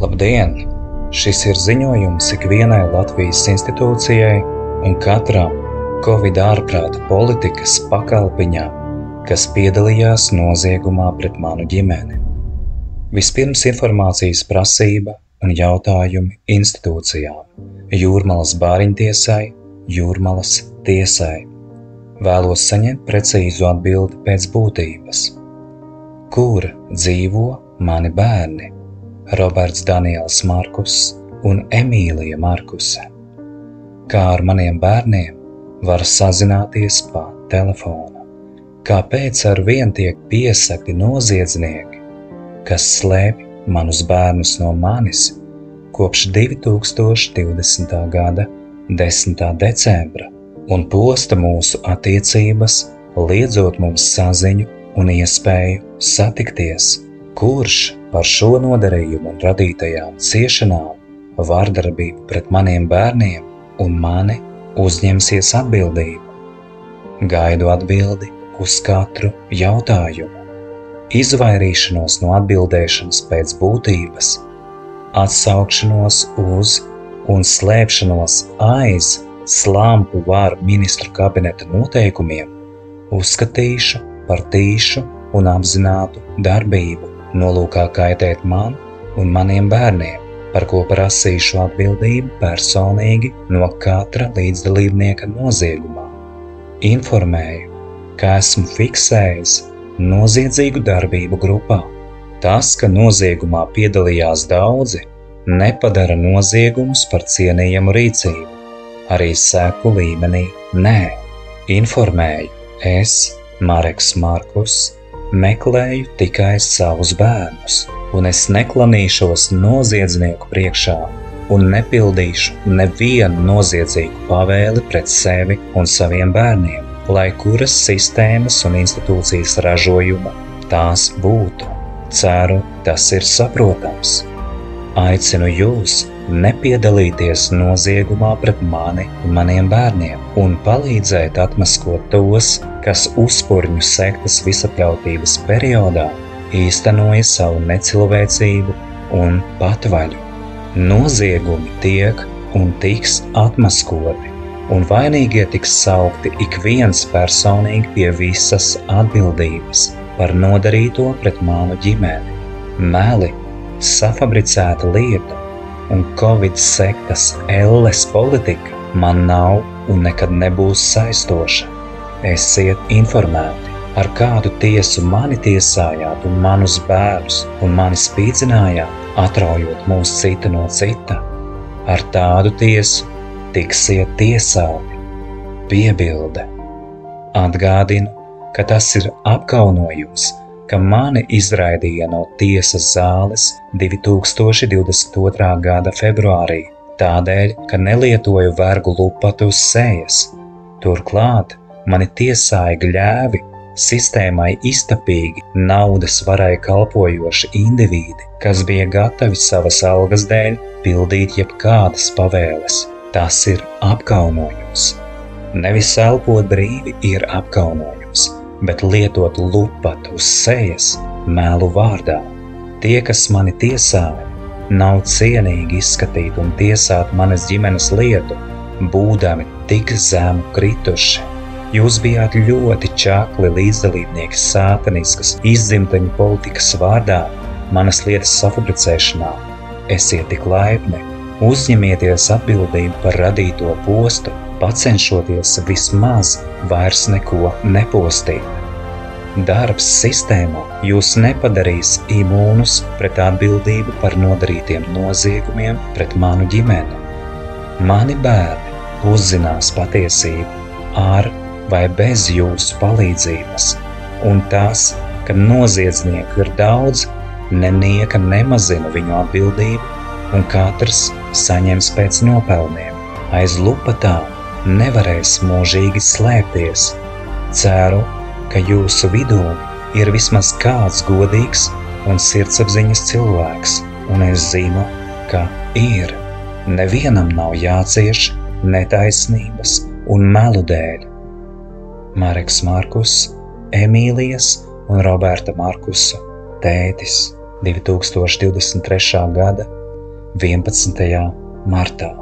Labdien! Šis ir ziņojums ikvienai Latvijas institūcijai un katram Covid ārprāta politikas pakalpiņam, kas piedalījās noziegumā pret manu ģimeni. Vispirms informācijas prasība un jautājumi institūcijām, Jūrmalas bāriņtiesai, Jūrmalas tiesai. Vēlos saņemt precīzu atbildi pēc būtības. Kur dzīvo mani bērni? Roberts Daniels Markus un Emīlija Markuse. Kā ar maniem bērniem var sazināties pa telefonu? Kāpēc ar vien tiek piesakti noziedznieki, kas slēpj manus bērnus no manis kopš 2020. gada 10. decembra un posta mūsu attiecības, liedzot mums saziņu un iespēju satikties? Kurš par šo nodarījumu un radītajām ciešanām, vardarbību pret maniem bērniem un mani uzņemsies atbildību? Gaidu atbildi uz katru jautājumu. Izvairīšanos no atbildēšanas pēc būtības, atsaukšanos uz un slēpšanos aiz slampu varu ministru kabineta noteikumiem uzskatīšu par tīšu un apzinātu darbību, nolūkā kaitēt man un maniem bērniem, par ko prasīšu atbildību personīgi no katra līdzdalībnieka noziegumā. Informēju, ka esmu fiksējis noziedzīgu darbību grupā. Tas, ka noziegumā piedalījās daudzi, nepadara noziegumus par cienījamu rīcību. Arī seku līmenī nē. Informēju, es, Mareks Markus, meklēju tikai savus bērnus, un es neklanīšos noziedznieku priekšā un nepildīšu nevienu noziedzīgu pavēli pret sevi un saviem bērniem, lai kuras sistēmas un institūcijas ražojuma tās būtu. Ceru, tas ir saprotams. Aicinu jūs nepiedalīties noziegumā pret mani un maniem bērniem un palīdzēt atmaskot tos, kas uzpurņu sektas visapļautības periodā īstenoja savu necilvēcību un patvaļu. Noziegumi tiek un tiks atmaskoti, un vainīgie tiks saukti ik viens personīgi pie visas atbildības par nodarīto pret manu ģimeni. Meli, safabricēta lieta un Covid sektas elles politika man nav un nekad nebūs saistoša. Esiet informēti, ar kādu tiesu mani tiesājāt un manus bērnus un mani spīdzinājāt, atraujot mūs cita no cita. Ar tādu tiesu tiksiet tiesāti. Piebilde. Atgādinu, ka tas ir apkaunojums, ka mani izraidīja no tiesas zāles 2022. gada februārī, tādēļ, ka nelietoju vergu lupatu uz sejas. Turklāt mani tiesāja gļēvi, sistēmai iztapīgi naudas varai kalpojoši indivīdi, kas bija gatavi savas algas dēļ pildīt jebkādas pavēles. Tas ir apkaunojums. Nevis elpot brīvi ir apkaunojums, bet lietot lupatu uz sejas melu vārdā. Tie, kas mani tiesāja, nav cienīgi izskatīt un tiesāt manas ģimenes lietu, būdami tik zemu krituši. Jūs bijāt ļoti čakli līdzdalībnieki sātaniskas izdzimteņu politikas vārdā manas lietas safabricēšanā. Esiet tik laipni, uzņemieties atbildību par radīto postu, pacenšoties vismaz vairs neko nepostīt. Darbs sistēmā jūs nepadarīs imūnus pret atbildību par nodarītiem noziegumiem pret manu ģimeni. Mani bērni uzzinās patiesību ar vai bez jūsu palīdzības, un tas, ka noziedznieku ir daudz, nenieka nemazina viņu atbildību, un katrs saņems pēc nopelniem. Aiz lupatām nevarēs mūžīgi slēpties. Ceru, ka jūsu vidū ir vismaz kāds godīgs un sirdsapziņas cilvēks, un es zinu, ka ir. Nevienam nav jācieš netaisnības un melu dēļ. Mareks Markus, Emīlijas un Roberta Markusa tētis, 2023. gada 11. martā.